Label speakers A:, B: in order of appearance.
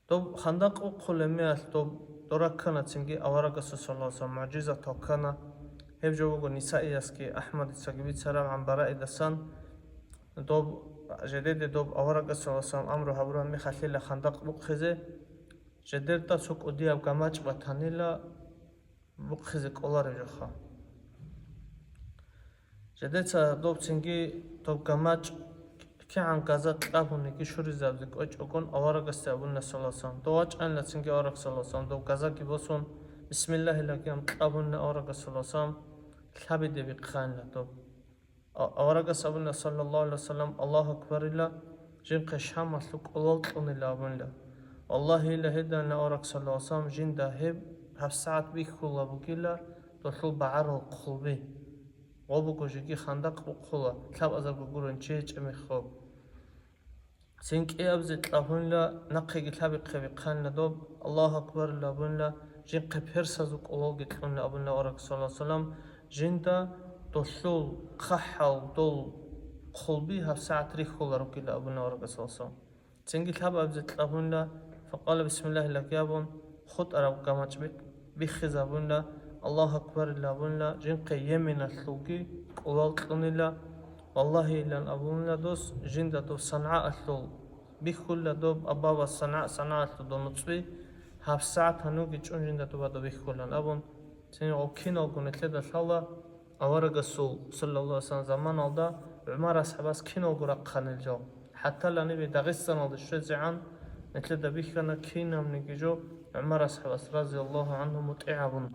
A: طب خندق أقول ميال طب دوركنا تنجي أورق صلى الله عليه وسلم معجزة توكنا هب جوجو نسائي يسكي أحمد السجبيت سلام عن براء دسان دوب جديد دوب أورق صلى الله عليه وسلم أمره هبرو مي خليل خندق بقخزه جديد تا سوق أدي أبقاماج بطانيلا بقخزه كولار جخا جديد دوب تنجي دوب قاماج كي عن قازات لابوني كي شوري زابزك أج أكون أورق استعبنا صلى الله عليه وسلم دواج أن لا تنجي أورق صلى الله عليه وسلم دوب قازا كي بوسون بسم الله لكيام لابوني أورق صلى الله عليه وسلم الحبي دي بقخان لدوب أورق استعبنا صلى الله عليه وسلم الله أكبر الله جن قشام مسلوك أولاد قن لابون لا والله إلا هدا أن أورق صلى الله عليه وسلم جن داهب هفساعت بيك كلا بكيلا دخل بعر القلبي وابوكو جيكي خندق بقولا كاب أزر بقولن تشيج أمي خوب سينك إيه أبزت لابون لا نقي كتابي قبيقان لدوب الله أكبر لابون لا جين قبير سازوك أولو قتلون لابون لا أورك صلى الله عليه وسلم جين دا دولول قحاو دول قلبي هفساعة ريخو لروكي لابون لا أورك صلى الله عليه وسلم سينك كتاب أبزت لابون لا فقال بسم الله لك يابون خد أراب قامت بخز أبون لا الله أكبر لابون لا جين قيمنا الثوكي أولو قتلون لا والله إلا أبون لا دوس جندا دوب صنعاء أثلول بيخول دوب أبابا صنعاء أثلول دو نطبي هاف ساعة هنوكي جون جندا دوبا دو بيخول أبون تاني أوكين أوكون اتلدا ثالة أورق السول صلى الله عليه وسلم زمان ألدا عمار أصحاباس كين أوكو رقان الجو حتى لا نبي داغستان ألدا شوزعان اتلدا بيخانا كين أمنيكي جو عمار أصحاباس رضي الله عنهم متعبون